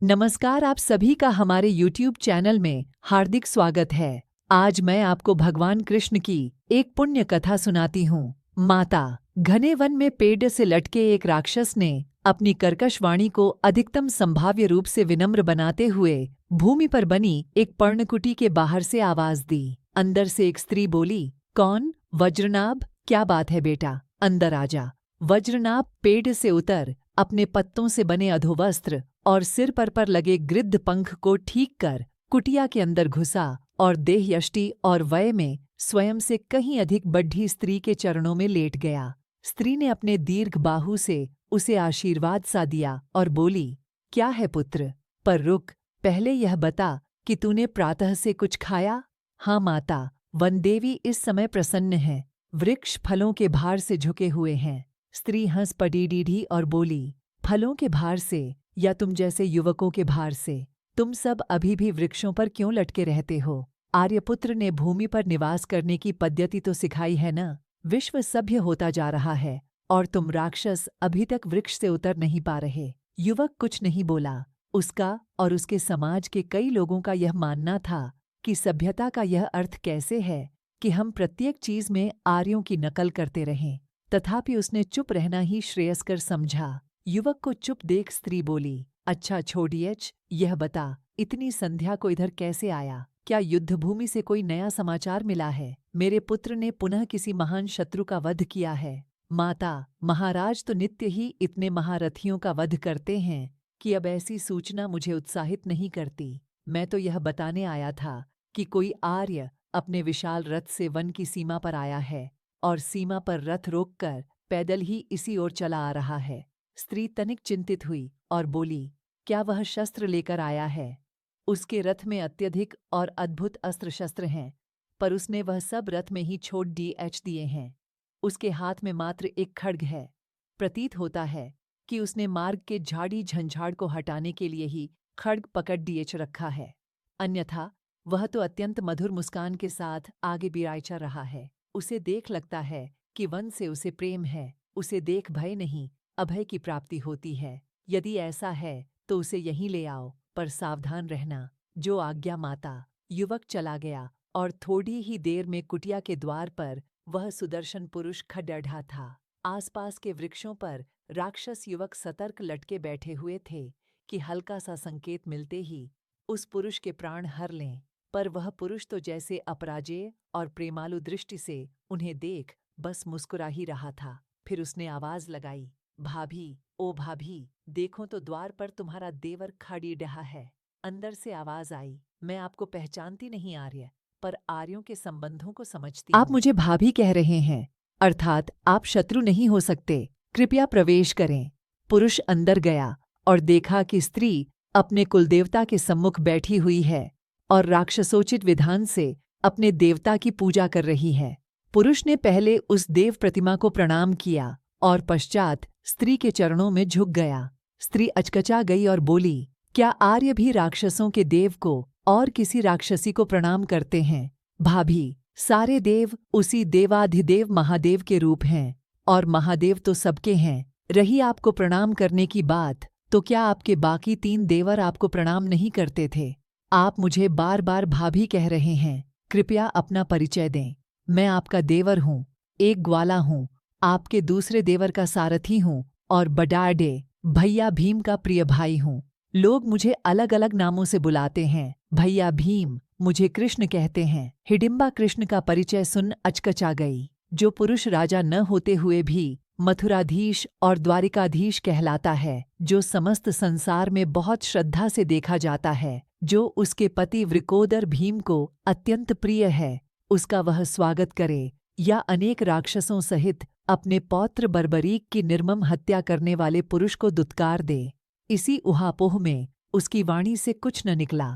नमस्कार, आप सभी का हमारे YouTube चैनल में हार्दिक स्वागत है। आज मैं आपको भगवान कृष्ण की एक पुण्य कथा सुनाती हूँ। माता। घने वन में पेड़ से लटके एक राक्षस ने अपनी कर्कश वाणी को अधिकतम संभाव्य रूप से विनम्र बनाते हुए भूमि पर बनी एक पर्णकुटी के बाहर से आवाज दी। अंदर से एक स्त्री बोली, कौन? वज्रनाभ। क्या बात है बेटा, अंदर आजा। वज्रनाभ पेड़ से उतर अपने पत्तों से बने अधोवस्त्र और सिर पर लगे गृध्र पंख को ठीक कर कुटिया के अंदर घुसा और देह यष्टि और वय में स्वयं से कहीं अधिक बढ़ी स्त्री के चरणों में लेट गया। स्त्री ने अपने दीर्घ बाहु से उसे आशीर्वाद सा दिया और बोली, क्या है पुत्र? पर रुक, पहले यह बता कि तूने प्रातः से कुछ खाया? हाँ माता, वनदेवी इस समय प्रसन्न है, वृक्ष फलों के भार से झुके हुए हैं। स्त्री हंस पड़ी और बोली, फलों के भार से या तुम जैसे युवकों के भार से? तुम सब अभी भी वृक्षों पर क्यों लटके रहते हो? आर्यपुत्र ने भूमि पर निवास करने की पद्धति तो सिखाई है न? विश्व सभ्य होता जा रहा है और तुम राक्षस अभी तक वृक्ष से उतर नहीं पा रहे। युवक कुछ नहीं बोला। उसका और उसके समाज के कई लोगों का यह मानना था कि सभ्यता का यह अर्थ कैसे है कि हम प्रत्येक चीज में आर्यों की नकल करते रहें। तथापि उसने चुप रहना ही श्रेयस्कर समझा। युवक को चुप देख स्त्री बोली, अच्छा छोड़िए, यह बता, इतनी संध्या को इधर कैसे आया? क्या युद्धभूमि से कोई नया समाचार मिला है? मेरे पुत्र ने पुनः किसी महान शत्रु का वध किया है। माता, महाराज तो नित्य ही इतने महारथियों का वध करते हैं कि अब ऐसी सूचना मुझे उत्साहित नहीं करती। मैं तो यह बताने आया था कि कोई आर्य अपने विशाल रथ से वन की सीमा पर आया है और सीमा पर रथ रोककर पैदल ही इसी ओर चला आ रहा है। स्त्री तनिक चिंतित हुई और बोली, क्या वह शस्त्र लेकर आया है? उसके रथ में अत्यधिक और अद्भुत अस्त्र शस्त्र हैं, पर उसने वह सब रथ में ही छोड़ दिए हैं। उसके हाथ में मात्र एक खड्ग है। प्रतीत होता है कि उसने मार्ग के झाड़ी झंझाड़ को हटाने के लिए ही खड्ग पकड़ दिए रखा है। अन्यथा वह तो अत्यंत मधुर मुस्कान के साथ आगे बिराइचा रहा है। उसे देख लगता है कि वन से उसे प्रेम है। उसे देख भय नहीं, अभय की प्राप्ति होती है। यदि ऐसा है तो उसे यहीं ले आओ, पर सावधान रहना। जो आज्ञा माता। युवक चला गया और थोड़ी ही देर में कुटिया के द्वार पर वह सुदर्शन पुरुष खड़ा था। आसपास के वृक्षों पर राक्षस युवक सतर्क लटके बैठे हुए थे कि हल्का सा संकेत मिलते ही उस पुरुष के प्राण हर लें। पर वह पुरुष तो जैसे अपराजेय और प्रेमालु दृष्टि से उन्हें देख बस मुस्कुरा ही रहा था। फिर उसने आवाज लगाई, भाभी, ओ भाभी, देखो तो द्वार पर तुम्हारा देवर खड़ी रहा है। अंदर से आवाज आई, मैं आपको पहचानती नहीं आर्य, पर आर्यों के संबंधों को समझती हूँ। आप मुझे भाभी कह रहे हैं, अर्थात आप शत्रु नहीं हो सकते। कृपया प्रवेश करें। पुरुष अंदर गया और देखा कि स्त्री अपने कुलदेवता के सम्मुख बैठी हुई है और राक्षसोचित विधान से अपने देवता की पूजा कर रही है। पुरुष ने पहले उस देव प्रतिमा को प्रणाम किया और पश्चात स्त्री के चरणों में झुक गया। स्त्री अचकचा गई और बोली, क्या आर्य भी राक्षसों के देव को और किसी राक्षसी को प्रणाम करते हैं? भाभी, सारे देव उसी देवाधिदेव महादेव के रूप हैं और महादेव तो सबके हैं। रही आपको प्रणाम करने की बात, तो क्या आपके बाकी 3 देवर आपको प्रणाम नहीं करते थे? आप मुझे बार बार भाभी कह रहे हैं, कृपया अपना परिचय दें। मैं आपका देवर हूँ, एक ग्वाला हूँ, आपके दूसरे देवर का सारथी हूँ और बडाडे भैया भीम का प्रिय भाई हूँ। लोग मुझे अलग अलग नामों से बुलाते हैं। भैया भीम मुझे कृष्ण कहते हैं। हिडिंबा कृष्ण का परिचय सुन अचकचा गई। जो पुरुष राजा न होते हुए भी मथुराधीश और द्वारिकाधीश कहलाता है, जो समस्त संसार में बहुत श्रद्धा से देखा जाता है, जो उसके पति वृकोदर भीम को अत्यंत प्रिय है, उसका वह स्वागत करे या अनेक राक्षसों सहित अपने पौत्र बर्बरीक की निर्मम हत्या करने वाले पुरुष को दुत्कार दे। इसी उहापोह में उसकी वाणी से कुछ न निकला।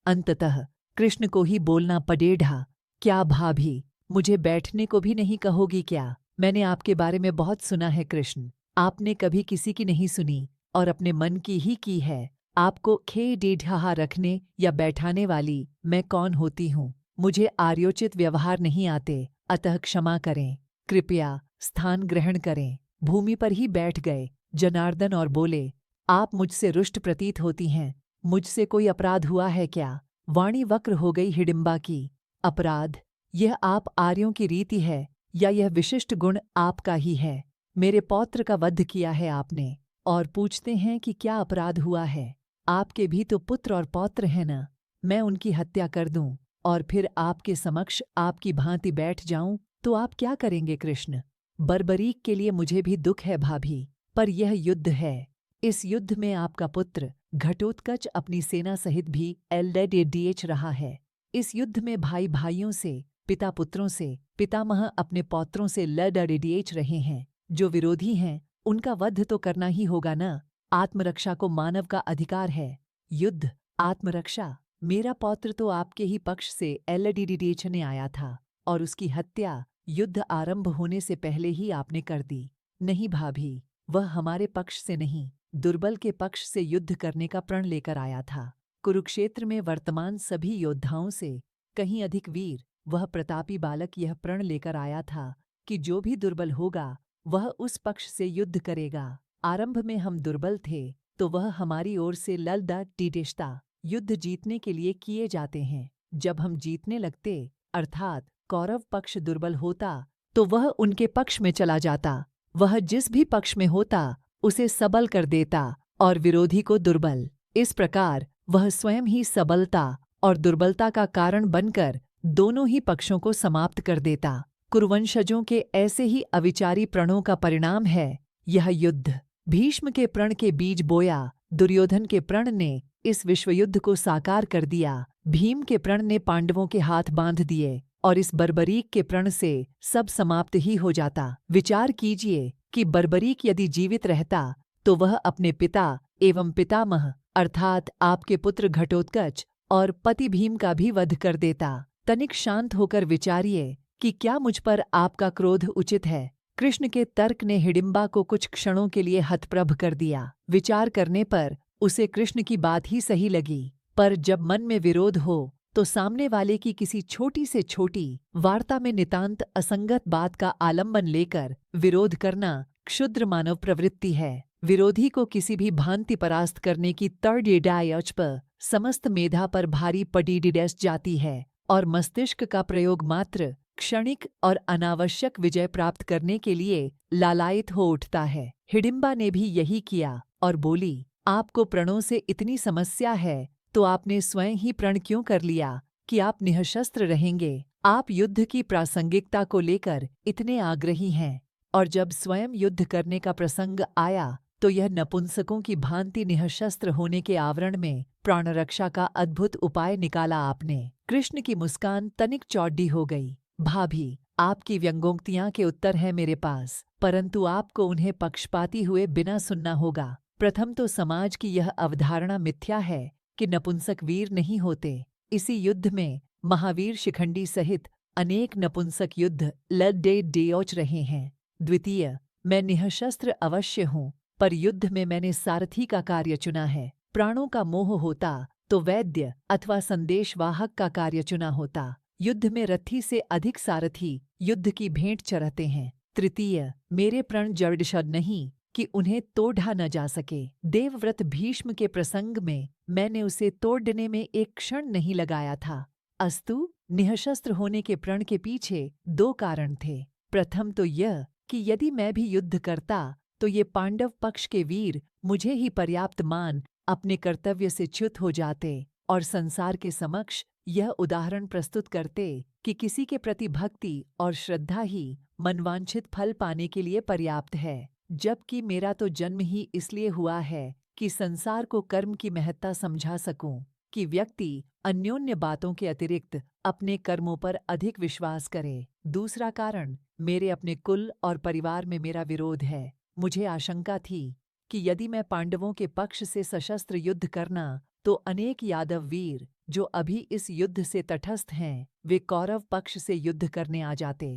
अंततः कृष्ण को ही बोलना पड़ेढ़ा, क्या भाभी, मुझे बैठने को भी नहीं कहोगी क्या? मैंने आपके बारे में बहुत सुना है कृष्ण। आपने कभी किसी की नहीं सुनी और अपने मन की ही की है। आपको खे डेढ़ा रखने या बैठाने वाली मैं कौन होती हूँ? मुझे आर्योचित व्यवहार नहीं आते, अतः क्षमा करें। कृपया स्थान ग्रहण करें। भूमि पर ही बैठ गए जनार्दन और बोले, आप मुझसे रुष्ट प्रतीत होती हैं, मुझसे कोई अपराध हुआ है क्या? वाणी वक्र हो गई हिडिंबा की। अपराध? यह आप आर्यों की रीति है या यह विशिष्ट गुण आपका ही है? मेरे पौत्र का वध किया है आपने और पूछते हैं कि क्या अपराध हुआ है? आपके भी तो पुत्र और पौत्र हैं न? मैं उनकी हत्या कर दूं और फिर आपके समक्ष आपकी भांति बैठ जाऊं तो आप क्या करेंगे कृष्ण? बर्बरीक के लिए मुझे भी दुख है भाभी, पर यह युद्ध है। इस युद्ध में आपका पुत्र घटोत्कच अपनी सेना सहित भी LDDH रहा है। इस युद्ध में भाई भाइयों से, पिता पुत्रों से, पितामह अपने पौत्रों से LDDH रहे हैं। जो विरोधी हैं उनका वध तो करना ही होगा न। आत्मरक्षा को मानव का अधिकार है। युद्ध, आत्मरक्षा। मेरा पौत्र तो आपके ही पक्ष से LDDH ने आया था और उसकी हत्या युद्ध आरंभ होने से पहले ही आपने कर दी। नहीं भाभी, वह हमारे पक्ष से नहीं, दुर्बल के पक्ष से युद्ध करने का प्रण लेकर आया था। कुरुक्षेत्र में वर्तमान सभी योद्धाओं से कहीं अधिक वीर वह प्रतापी बालक यह प्रण लेकर आया था कि जो भी दुर्बल होगा वह उस पक्ष से युद्ध करेगा। आरंभ में हम दुर्बल थे तो वह हमारी ओर से LDDH युद्ध जीतने के लिए किए जाते हैं। जब हम जीतने लगते अर्थात कौरव पक्ष दुर्बल होता तो वह उनके पक्ष में चला जाता। वह जिस भी पक्ष में होता उसे सबल कर देता और विरोधी को दुर्बल। इस प्रकार वह स्वयं ही सबलता और दुर्बलता का कारण बनकर दोनों ही पक्षों को समाप्त कर देता। कुरुवंशजों के ऐसे ही अविचारी प्रणों का परिणाम है यह युद्ध। भीष्म के प्रण के बीज बोया, दुर्योधन के प्रण ने इस विश्वयुद्ध को साकार कर दिया। भीम के प्रण ने पांडवों के हाथ बांध दिए और इस बर्बरीक के प्रण से सब समाप्त ही हो जाता। विचार कीजिए कि बर्बरीक यदि जीवित रहता तो वह अपने पिता एवं पितामह अर्थात आपके पुत्र घटोत्कच और पति भीम का भी वध कर देता। तनिक शांत होकर विचारिए कि क्या मुझ पर आपका क्रोध उचित है? कृष्ण के तर्क ने हिडिंबा को कुछ क्षणों के लिए हतप्रभ कर दिया। विचार करने पर उसे कृष्ण की बात ही सही लगी, पर जब मन में विरोध हो तो सामने वाले की किसी छोटी से छोटी वार्ता में नितांत असंगत बात का आलंबन लेकर विरोध करना क्षुद्र मानव प्रवृत्ति है। विरोधी को किसी भी भांति परास्त करने की पर समस्त मेधा पर भारी पड़ी जाती है और मस्तिष्क का प्रयोग मात्र क्षणिक और अनावश्यक विजय प्राप्त करने के लिए लालायित हो उठता है। हिडिंबा ने भी यही किया और बोली, आपको प्रणों से इतनी समस्या है तो आपने स्वयं ही प्रण क्यों कर लिया कि आप निःशस्त्र रहेंगे? आप युद्ध की प्रासंगिकता को लेकर इतने आग्रही हैं और जब स्वयं युद्ध करने का प्रसंग आया तो यह नपुंसकों की भांति निःशस्त्र होने के आवरण में प्राण रक्षा का अद्भुत उपाय निकाला आपने। कृष्ण की मुस्कान तनिक चौड़ी हो गई। भाभी, आपकी व्यंग्योक्तियां के उत्तर हैं मेरे पास, परंतु आपको उन्हें पक्षपाती हुए बिना सुनना होगा। प्रथम तो समाज की यह अवधारणा मिथ्या है कि नपुंसक वीर नहीं होते। इसी युद्ध में महावीर शिखंडी सहित अनेक नपुंसक युद्ध LDDH रहे हैं। द्वितीय, मैं निःशस्त्र अवश्य हूँ, पर युद्ध में मैंने सारथी का कार्य चुना है। प्राणों का मोह होता तो वैद्य अथवा संदेशवाहक का कार्य चुना होता। युद्ध में रथी से अधिक सारथी युद्ध की भेंट चढ़ते हैं। तृतीय, मेरे प्रण जड़शद नहीं कि उन्हें तोड़ा न जा सके। देवव्रत भीष्म के प्रसंग में मैंने उसे तोड़ने में एक क्षण नहीं लगाया था। अस्तु, निःशस्त्र होने के प्रण के पीछे दो कारण थे। प्रथम तो यह कि यदि मैं भी युद्ध करता तो ये पांडव पक्ष के वीर मुझे ही पर्याप्त मान अपने कर्तव्य से च्युत हो जाते और संसार के समक्ष यह उदाहरण प्रस्तुत करते कि किसी के प्रति भक्ति और श्रद्धा ही मनवांछित फल पाने के लिए पर्याप्त है। जबकि मेरा तो जन्म ही इसलिए हुआ है कि संसार को कर्म की महत्ता समझा सकूं, कि व्यक्ति अन्योन्य बातों के अतिरिक्त अपने कर्मों पर अधिक विश्वास करे। दूसरा कारण मेरे अपने कुल और परिवार में मेरा विरोध है। मुझे आशंका थी कि यदि मैं पांडवों के पक्ष से सशस्त्र युद्ध करना तो अनेक यादव वीर जो अभी इस युद्ध से तटस्थ हैं वे कौरव पक्ष से युद्ध करने आ जाते।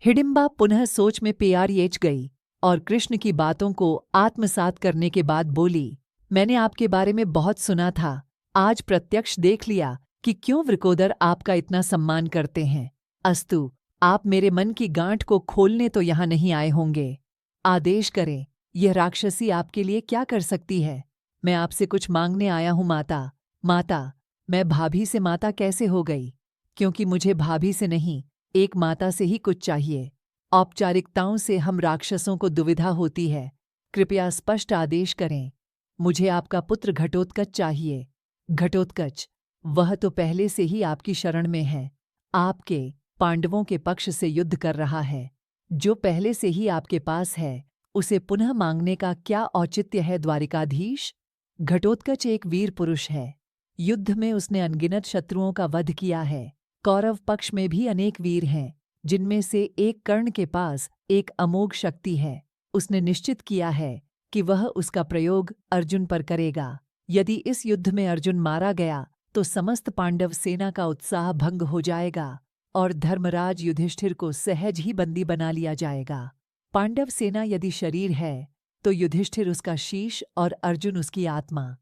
हिडिंबा पुनः सोच में पेरिएच गई और कृष्ण की बातों को आत्मसात करने के बाद बोली, मैंने आपके बारे में बहुत सुना था, आज प्रत्यक्ष देख लिया कि क्यों वृकोदर आपका इतना सम्मान करते हैं। अस्तु, आप मेरे मन की गांठ को खोलने तो यहाँ नहीं आए होंगे। आदेश करें, यह राक्षसी आपके लिए क्या कर सकती है? मैं आपसे कुछ मांगने आया हूँ माता। माता, मैं भाभी से माता कैसे हो गई? क्योंकि मुझे भाभी से नहीं, एक माता से ही कुछ चाहिए। औपचारिकताओं से हम राक्षसों को दुविधा होती है। कृपया स्पष्ट आदेश करें। मुझे आपका पुत्र घटोत्कच चाहिए। घटोत्कच, वह तो पहले से ही आपकी शरण में है। आपके पांडवों के पक्ष से युद्ध कर रहा है। जो पहले से ही आपके पास है, उसे पुनः मांगने का क्या औचित्य है द्वारिकाधीश? घटोत्कच एक वीर पुरुष है। युद्ध में उसने अनगिनत शत्रुओं का वध किया है। कौरव पक्ष में भी अनेक वीर हैं, जिनमें से एक कर्ण के पास एक अमोघ शक्ति है। उसने निश्चित किया है कि वह उसका प्रयोग अर्जुन पर करेगा। यदि इस युद्ध में अर्जुन मारा गया तो समस्त पांडव सेना का उत्साह भंग हो जाएगा और धर्मराज युधिष्ठिर को सहज ही बंदी बना लिया जाएगा। पांडव सेना यदि शरीर है तो युधिष्ठिर उसका शीश और अर्जुन उसकी आत्मा।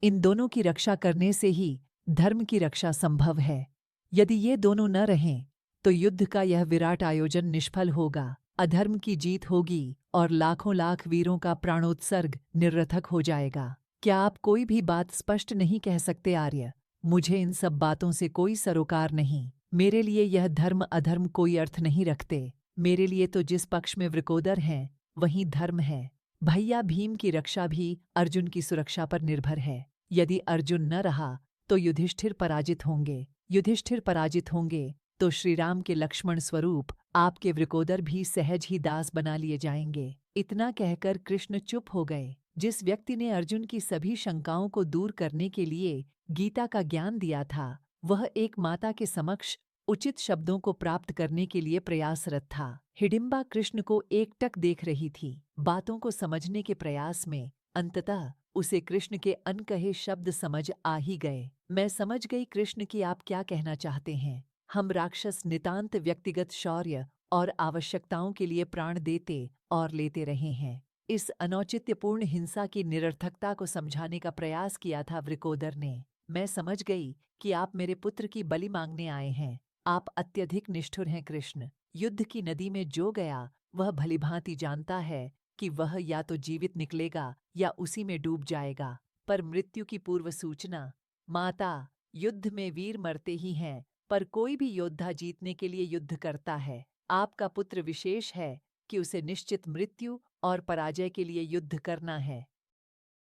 इन दोनों की रक्षा करने से ही धर्म की रक्षा संभव है। यदि ये दोनों न रहें तो युद्ध का यह विराट आयोजन निष्फल होगा, अधर्म की जीत होगी और लाखों लाख वीरों का प्राणोत्सर्ग निरर्थक हो जाएगा। क्या आप कोई भी बात स्पष्ट नहीं कह सकते आर्य? मुझे इन सब बातों से कोई सरोकार नहीं। मेरे लिए यह धर्म अधर्म कोई अर्थ नहीं रखते। मेरे लिए तो जिस पक्ष में वृकोदर हैं वहीं धर्म है। भैया भीम की रक्षा भी अर्जुन की सुरक्षा पर निर्भर है। यदि अर्जुन न रहा तो युधिष्ठिर पराजित होंगे। युधिष्ठिर पराजित होंगे तो श्रीराम के लक्ष्मण स्वरूप आपके वृकोदर भी सहज ही दास बना लिए जाएंगे। इतना कहकर कृष्ण चुप हो गए। जिस व्यक्ति ने अर्जुन की सभी शंकाओं को दूर करने के लिए गीता का ज्ञान दिया था, वह एक माता के समक्ष उचित शब्दों को प्राप्त करने के लिए प्रयासरत था। हिडिंबा कृष्ण को एकटक देख रही थी। बातों को समझने के प्रयास में अंततः उसे कृष्ण के अनकहे शब्द समझ आ ही गए। मैं समझ गई कृष्ण कि आप क्या कहना चाहते हैं। हम राक्षस नितांत व्यक्तिगत शौर्य और आवश्यकताओं के लिए प्राण देते और लेते रहे हैं। इस अनौचित्यपूर्ण हिंसा की निरर्थकता को समझाने का प्रयास किया था वृकोदर ने। मैं समझ गई कि आप मेरे पुत्र की बलि मांगने आए हैं। आप अत्यधिक निष्ठुर हैं कृष्ण। युद्ध की नदी में जो गया वह भलीभांति जानता है कि वह या तो जीवित निकलेगा या उसी में डूब जाएगा। पर मृत्यु की पूर्व सूचना। माता, युद्ध में वीर मरते ही हैं, पर कोई भी योद्धा जीतने के लिए युद्ध करता है। आपका पुत्र विशेष है कि उसे निश्चित मृत्यु और पराजय के लिए युद्ध करना है।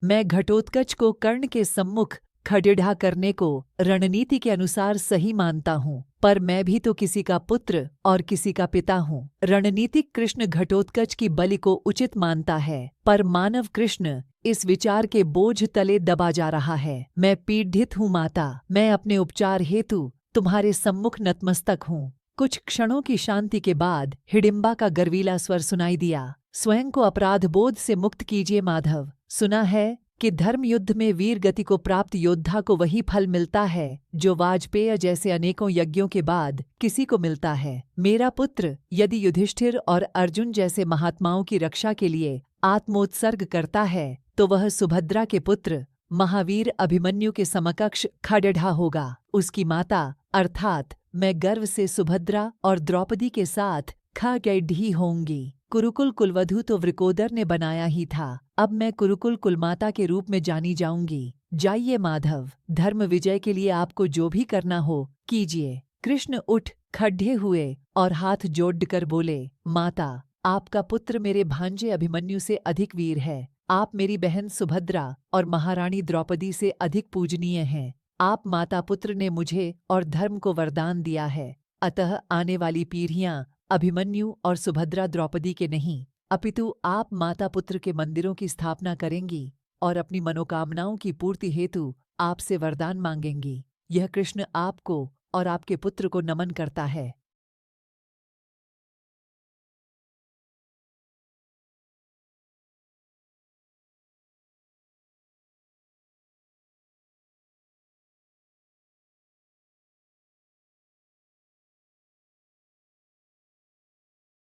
मैं घटोत्कच को कर्ण के सम्मुख खड़ेढ़ा करने को रणनीति के अनुसार सही मानता हूँ, पर मैं भी तो किसी का पुत्र और किसी का पिता हूँ। रणनीतिक कृष्ण घटोत्कच की बलि को उचित मानता है, पर मानव कृष्ण इस विचार के बोझ तले दबा जा रहा है। मैं पीड़ित हूँ माता। मैं अपने उपचार हेतु तुम्हारे सम्मुख नतमस्तक हूँ। कुछ क्षणों की शांति के बाद हिडिंबा का गर्वीला स्वर सुनाई दिया। स्वयं को अपराध बोध से मुक्त कीजिए माधव। सुना है कि धर्म युद्ध में वीर गति को प्राप्त योद्धा को वही फल मिलता है जो वाजपेय जैसे अनेकों यज्ञों के बाद किसी को मिलता है। मेरा पुत्र यदि युधिष्ठिर और अर्जुन जैसे महात्माओं की रक्षा के लिए आत्मोत्सर्ग करता है तो वह सुभद्रा के पुत्र महावीर अभिमन्यु के समकक्ष खड़ेढ़ा होगा। उसकी माता अर्थात मैं गर्व से सुभद्रा और द्रौपदी के साथ खड़ेढ़ी होंगी। कुरुकुल कुलवधू तो वृकोदर ने बनाया ही था। अब मैं कुरुकुल कुलमाता के रूप में जानी जाऊंगी। जाइए माधव, धर्म विजय के लिए आपको जो भी करना हो कीजिए। कृष्ण उठ खड़े हुए और हाथ जोड़कर बोले, माता, आपका पुत्र मेरे भांजे अभिमन्यु से अधिक वीर है। आप मेरी बहन सुभद्रा और महारानी द्रौपदी से अधिक पूजनीय हैं। आप माता पुत्र ने मुझे और धर्म को वरदान दिया है, अतः आने वाली पीढ़ियां अभिमन्यु और सुभद्रा द्रौपदी के नहीं, अपितु आप माता पुत्र के मंदिरों की स्थापना करेंगी और अपनी मनोकामनाओं की पूर्ति हेतु आपसे वरदान मांगेंगी। यह कृष्ण आपको और आपके पुत्र को नमन करता है।